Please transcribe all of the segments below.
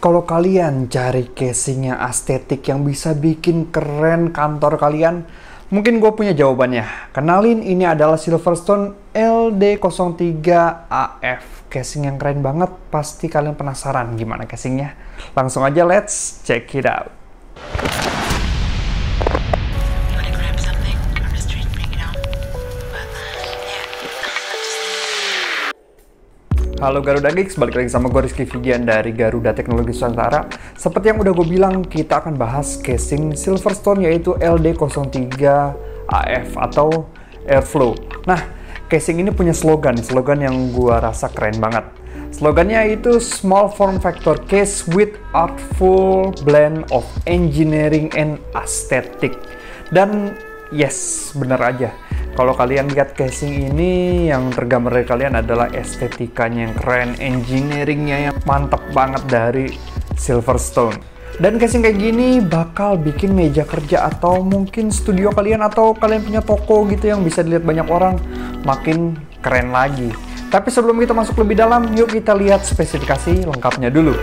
kalau kalian cari casing yang estetik yang bisa bikin keren kantor kalian, mungkin gue punya jawabannya. Kenalin, ini adalah Silverstone LD03AF. Casing yang keren banget, pasti kalian penasaran gimana casingnya. Langsung aja, let's check it out. Halo Garuda Geeks, balik lagi sama gue Rizky Figian dari Garuda Teknologi Nusantara. Seperti yang udah gue bilang, kita akan bahas casing Silverstone yaitu LD03AF atau Airflow. Nah, casing ini punya slogan yang gue rasa keren banget. Slogannya itu Small Form Factor Case with Artful Blend of Engineering and Aesthetic. Dan yes, bener aja. Kalau kalian lihat casing ini, yang tergambar dari kalian adalah estetikanya yang keren, engineeringnya yang mantap banget dari Silverstone. Dan casing kayak gini bakal bikin meja kerja atau mungkin studio kalian atau kalian punya toko gitu yang bisa dilihat banyak orang makin keren lagi. Tapi sebelum kita masuk lebih dalam, yuk kita lihat spesifikasi lengkapnya dulu.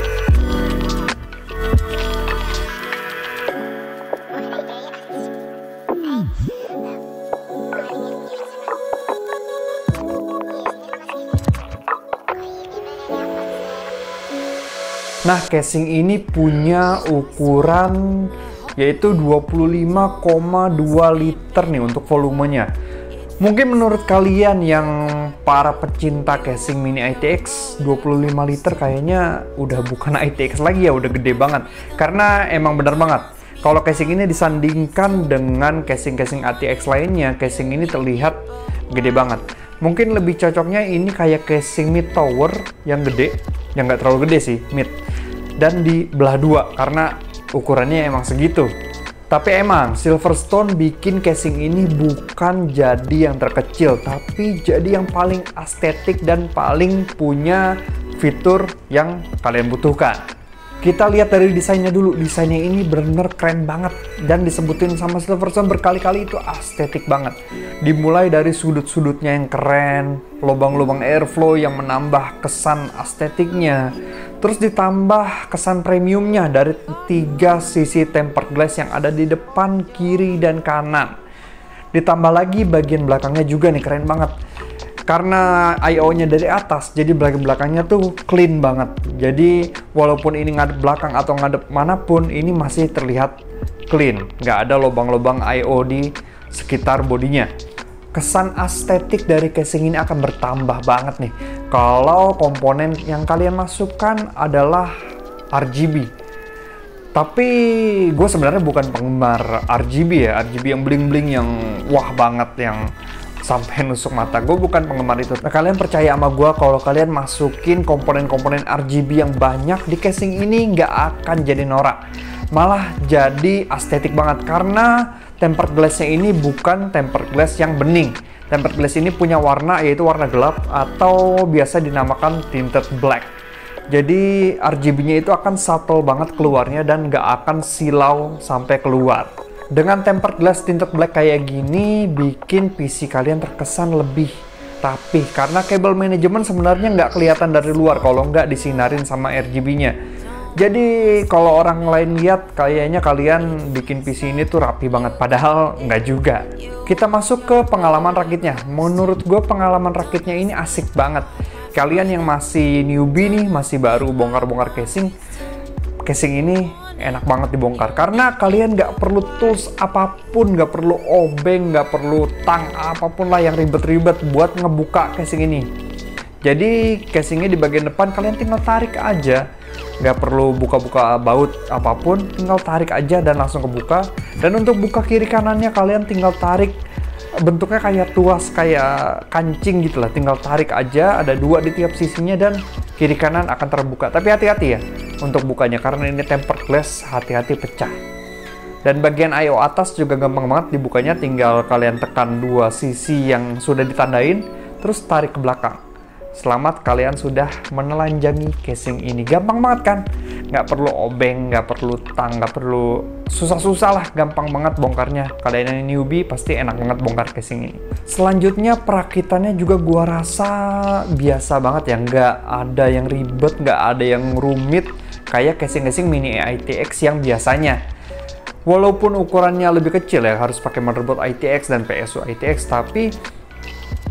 Nah, casing ini punya ukuran yaitu 25,2 liter nih untuk volumenya. Mungkin menurut kalian yang para pecinta casing mini ITX, 25 liter kayaknya udah bukan ITX lagi ya, udah gede banget. Karena emang bener banget, kalau casing ini disandingkan dengan casing-casing ATX lainnya, casing ini terlihat gede banget. Mungkin lebih cocoknya ini kayak casing mid tower yang gede, yang nggak terlalu gede sih, mid. Dan di belah dua, karena ukurannya emang segitu. Tapi emang Silverstone bikin casing ini bukan jadi yang terkecil, tapi jadi yang paling estetik dan paling punya fitur yang kalian butuhkan. Kita lihat dari desainnya dulu. Desainnya ini bener-bener keren banget, dan disebutin sama Silverstone berkali-kali itu estetik banget. Dimulai dari sudut-sudutnya yang keren, lubang-lubang airflow yang menambah kesan estetiknya. Terus ditambah kesan premiumnya dari 3 sisi tempered glass yang ada di depan, kiri, dan kanan. Ditambah lagi bagian belakangnya juga nih keren banget. Karena I/O-nya dari atas, jadi bagian belakangnya tuh clean banget. Jadi walaupun ini ngadep belakang atau ngadep manapun, ini masih terlihat clean. Nggak ada lubang-lubang I/O di sekitar bodinya. Kesan estetik dari casing ini akan bertambah banget nih kalau komponen yang kalian masukkan adalah RGB. Tapi gue sebenarnya bukan penggemar RGB ya, RGB yang bling-bling yang wah banget, yang sampai nusuk mata. Gue bukan penggemar itu. Nah, kalian percaya sama gue kalau kalian masukin komponen-komponen RGB yang banyak di casing ini nggak akan jadi norak. Malah jadi estetik banget, karena tempered glass-nya ini bukan tempered glass yang bening. Tempered glass ini punya warna yaitu warna gelap atau biasa dinamakan tinted black. Jadi RGB-nya itu akan subtle banget keluarnya dan nggak akan silau sampai keluar. Dengan tempered glass tinted black kayak gini, bikin PC kalian terkesan lebih rapih. Karena kabel manajemen sebenarnya nggak kelihatan dari luar kalau nggak disinarin sama RGB-nya. Jadi kalau orang lain lihat, kayaknya kalian bikin PC ini tuh rapi banget. Padahal nggak juga. Kita masuk ke pengalaman rakitnya. Menurut gue pengalaman rakitnya ini asik banget. Kalian yang masih newbie nih, masih baru bongkar-bongkar casing ini enak banget dibongkar. Karena kalian nggak perlu tools apapun, nggak perlu obeng, nggak perlu tang apapun lah yang ribet-ribet buat ngebuka casing ini. Jadi casingnya di bagian depan kalian tinggal tarik aja. Nggak perlu buka-buka baut apapun, tinggal tarik aja dan langsung kebuka. Dan untuk buka kiri kanannya kalian tinggal tarik, bentuknya kayak tuas, kayak kancing gitu lah. Tinggal tarik aja, ada 2 di tiap sisinya dan kiri kanan akan terbuka. Tapi hati-hati ya untuk bukanya, karena ini tempered glass, hati-hati pecah. Dan bagian I/O atas juga gampang banget dibukanya, tinggal kalian tekan 2 sisi yang sudah ditandain, terus tarik ke belakang. Selamat, kalian sudah menelanjangi casing ini. Gampang banget kan? Nggak perlu obeng, nggak perlu tang, nggak perlu susah-susah lah. Gampang banget bongkarnya. Kalian yang newbie pasti enak banget bongkar casing ini. Selanjutnya perakitannya juga gua rasa biasa banget ya. Nggak ada yang ribet, nggak ada yang rumit. kayak casing-casing mini ITX yang biasanya. Walaupun ukurannya lebih kecil ya, harus pakai motherboard ITX dan PSU ITX, tapi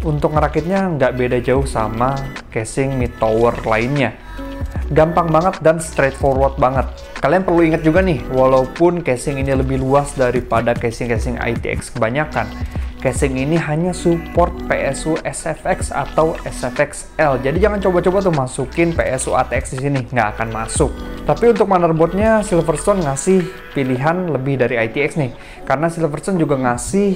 untuk ngerakitnya nggak beda jauh sama casing mid tower lainnya. Gampang banget dan straightforward banget. Kalian perlu ingat juga nih, walaupun casing ini lebih luas daripada casing-casing ITX kebanyakan, casing ini hanya support PSU SFX atau SFX-L. Jadi jangan coba-coba tuh masukin PSU ATX di sini, nggak akan masuk. Tapi untuk motherboardnya, Silverstone ngasih pilihan lebih dari ITX nih, karena Silverstone juga ngasih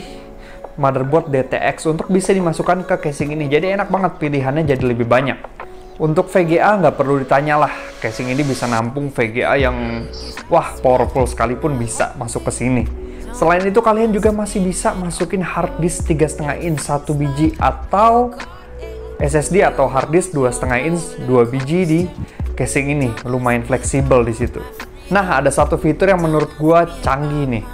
motherboard DTX untuk bisa dimasukkan ke casing ini. Jadi enak banget, pilihannya jadi lebih banyak. Untuk VGA nggak perlu ditanya lah, casing ini bisa nampung VGA yang wah powerful sekalipun bisa masuk ke sini. Selain itu kalian juga masih bisa masukin hard disk 3,5 inch 1 biji atau SSD atau hard disk 2,5 inch 2 biji di casing ini, lumayan fleksibel di situ. Nah, ada satu fitur yang menurut gua canggih nih,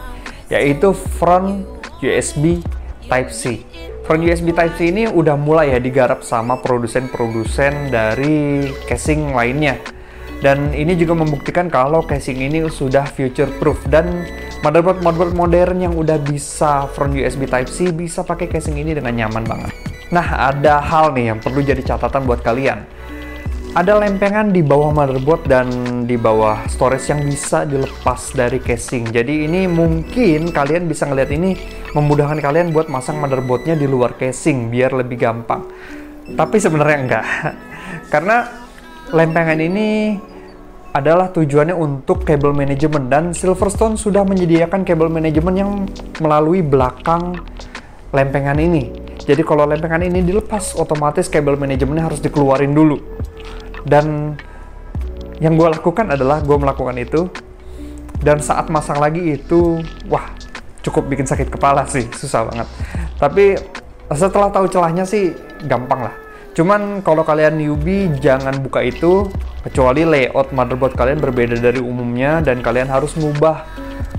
yaitu front USB Type-C. Front USB Type-C ini udah mulai ya digarap sama produsen-produsen dari casing lainnya. Dan ini juga membuktikan kalau casing ini sudah future proof, dan motherboard modern yang udah bisa front USB Type-C bisa pakai casing ini dengan nyaman banget. Nah, ada hal nih yang perlu jadi catatan buat kalian. Ada lempengan di bawah motherboard dan di bawah storage yang bisa dilepas dari casing. Jadi ini mungkin kalian bisa ngeliat ini memudahkan kalian buat masang motherboardnya di luar casing biar lebih gampang. Tapi sebenarnya enggak. Karena lempengan ini adalah tujuannya untuk cable management, dan Silverstone sudah menyediakan cable management yang melalui belakang lempengan ini. Jadi kalau lempengan ini dilepas, otomatis cable manajemennya harus dikeluarin dulu. Dan yang gue lakukan adalah gue melakukan itu, dan saat masang lagi itu wah cukup bikin sakit kepala sih, susah banget. Tapi setelah tahu celahnya sih gampang lah. Cuman kalau kalian newbie jangan buka itu, kecuali layout motherboard kalian berbeda dari umumnya dan kalian harus ngubah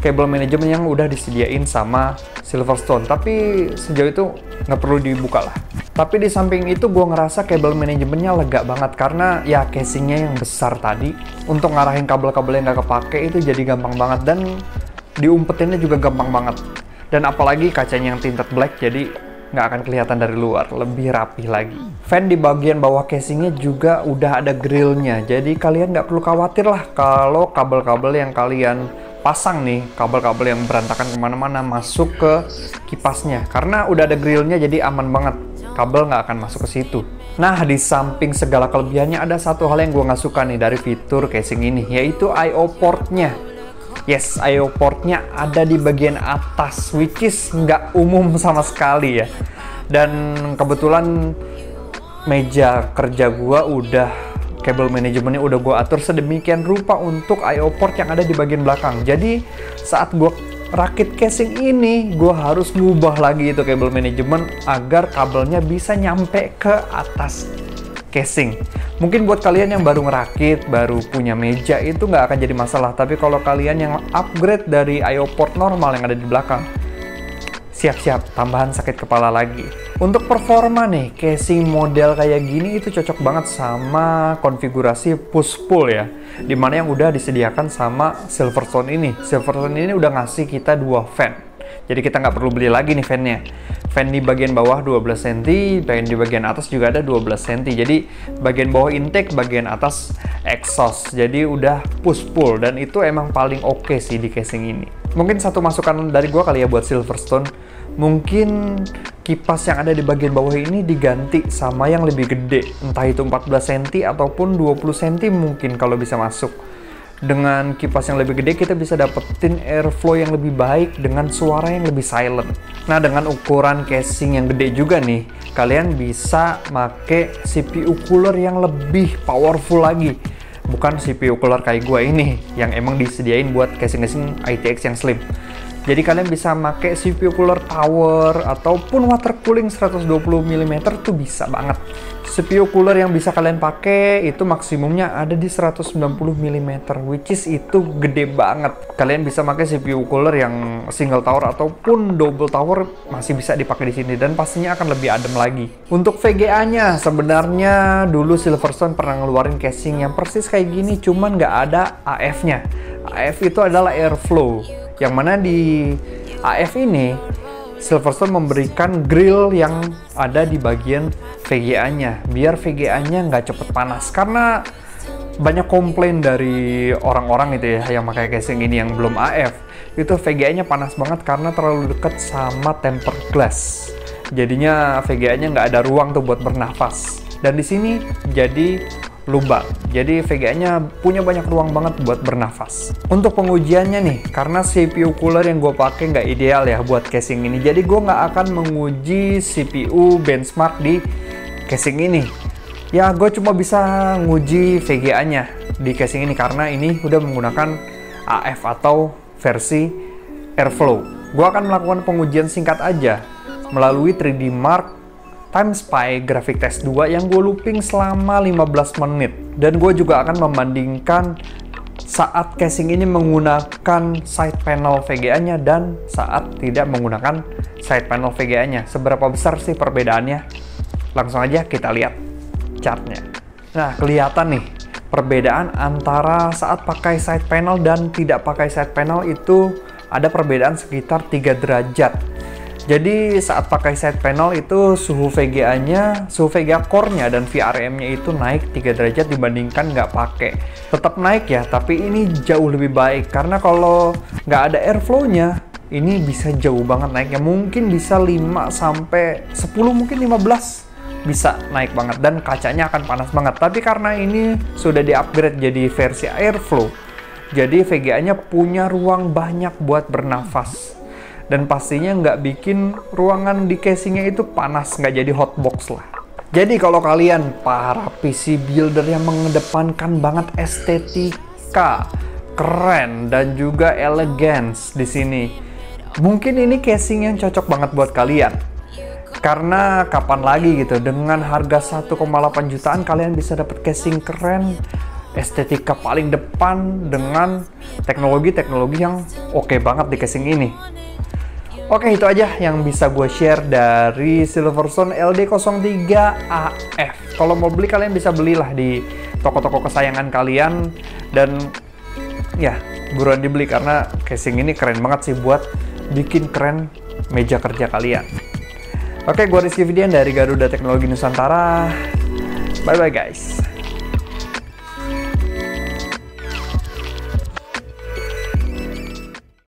cable management yang udah disediain sama Silverstone. Tapi sejauh itu nggak perlu dibuka lah. Tapi di samping itu gue ngerasa cable manajemennya lega banget, karena ya casingnya yang besar tadi, untuk ngarahin kabel-kabel yang nggak kepake itu jadi gampang banget, dan diumpetinnya juga gampang banget. Dan apalagi kacanya yang tinted black, jadi nggak akan kelihatan dari luar, lebih rapih lagi. Fan di bagian bawah casingnya juga udah ada grillnya, jadi kalian nggak perlu khawatir lah kalau kabel-kabel yang kalian pasang nih, kabel-kabel yang berantakan kemana-mana masuk ke kipasnya, karena udah ada grillnya jadi aman banget, kabel nggak akan masuk ke situ. Nah, di samping segala kelebihannya, ada satu hal yang gue nggak suka nih dari fitur casing ini, yaitu I/O portnya. Yes, I/O portnya ada di bagian atas, which is nggak umum sama sekali ya. Dan kebetulan meja kerja gua udah, cable manajemennya udah gua atur sedemikian rupa untuk I/O port yang ada di bagian belakang. Jadi saat gua rakit casing ini, gua harus ngubah lagi itu cable manajemen agar kabelnya bisa nyampe ke atas casing. Mungkin buat kalian yang baru ngerakit, baru punya meja, itu nggak akan jadi masalah. Tapi kalau kalian yang upgrade dari I/O port normal yang ada di belakang, siap-siap tambahan sakit kepala lagi. Untuk performa nih, casing model kayak gini itu cocok banget sama konfigurasi push-pull ya, dimana yang udah disediakan sama Silverstone ini. Silverstone ini udah ngasih kita 2 fan, jadi kita nggak perlu beli lagi nih fan-nya. Fan di bagian bawah 12 cm, dan di bagian atas juga ada 12 cm. Jadi bagian bawah intake, bagian atas exhaust. Jadi udah push-pull, dan itu emang paling oke sih di casing ini. Mungkin satu masukan dari gua kali ya buat Silverstone, mungkin kipas yang ada di bagian bawah ini diganti sama yang lebih gede, entah itu 14 cm ataupun 20 cm mungkin kalau bisa masuk. Dengan kipas yang lebih gede kita bisa dapetin airflow yang lebih baik dengan suara yang lebih silent. Nah, dengan ukuran casing yang gede juga nih, kalian bisa make CPU cooler yang lebih powerful lagi. Bukan CPU cooler kayak gua ini yang emang disediain buat casing-casing ITX yang slim. Jadi kalian bisa pakai CPU cooler tower ataupun water cooling 120 mm tuh bisa banget. CPU cooler yang bisa kalian pakai itu maksimumnya ada di 190 mm, which is itu gede banget. Kalian bisa pakai CPU cooler yang single tower ataupun double tower masih bisa dipakai di sini dan pastinya akan lebih adem lagi. Untuk VGA-nya sebenarnya dulu Silverstone pernah ngeluarin casing yang persis kayak gini, cuman nggak ada AF-nya. AF itu adalah airflow, yang mana di AF ini Silverstone memberikan grill yang ada di bagian VGA-nya biar VGA-nya nggak cepet panas, karena banyak komplain dari orang-orang itu ya yang pakai casing ini yang belum AF, itu VGA-nya panas banget karena terlalu dekat sama tempered glass, jadinya VGA-nya nggak ada ruang tuh buat bernafas. Dan di sini jadi lubang, jadi VGA-nya punya banyak ruang banget buat bernafas. Untuk pengujiannya nih, karena CPU cooler yang gue pakai nggak ideal ya buat casing ini, jadi gue nggak akan menguji CPU benchmark di casing ini. Ya gue cuma bisa nguji VGA-nya di casing ini karena ini udah menggunakan AF atau versi airflow. Gue akan melakukan pengujian singkat aja melalui 3D Mark TimeSpy Graphic Test 2 yang gue looping selama 15 menit. Dan gue juga akan membandingkan saat casing ini menggunakan side panel VGA-nya dan saat tidak menggunakan side panel VGA-nya. Seberapa besar sih perbedaannya? Langsung aja kita lihat chartnya. Nah, kelihatan nih perbedaan antara saat pakai side panel dan tidak pakai side panel itu ada perbedaan sekitar 3 derajat. Jadi saat pakai side panel itu suhu VGA-nya, suhu VGA core-nya dan VRM-nya itu naik 3 derajat dibandingkan nggak pakai. Tetap naik ya, tapi ini jauh lebih baik karena kalau nggak ada airflow-nya, ini bisa jauh banget naiknya. Mungkin bisa 5 sampai 10, mungkin 15 bisa naik banget dan kacanya akan panas banget. Tapi karena ini sudah di-upgrade jadi versi airflow, jadi VGA-nya punya ruang banyak buat bernafas. Dan pastinya nggak bikin ruangan di casingnya itu panas, nggak jadi hotbox lah. Jadi kalau kalian para PC builder yang mengedepankan banget estetika, keren, dan juga elegance di sini, mungkin ini casing yang cocok banget buat kalian. Karena kapan lagi gitu, dengan harga 1,8 jutaan kalian bisa dapat casing keren, estetika paling depan dengan teknologi-teknologi yang oke banget di casing ini. Oke, itu aja yang bisa gue share dari Silverstone LD03AF. Kalau mau beli, kalian bisa belilah di toko-toko kesayangan kalian. Dan ya, buruan dibeli karena casing ini keren banget sih buat bikin keren meja kerja kalian. Oke, gue Rizky Fidian dari Garuda Teknologi Nusantara. Bye-bye guys.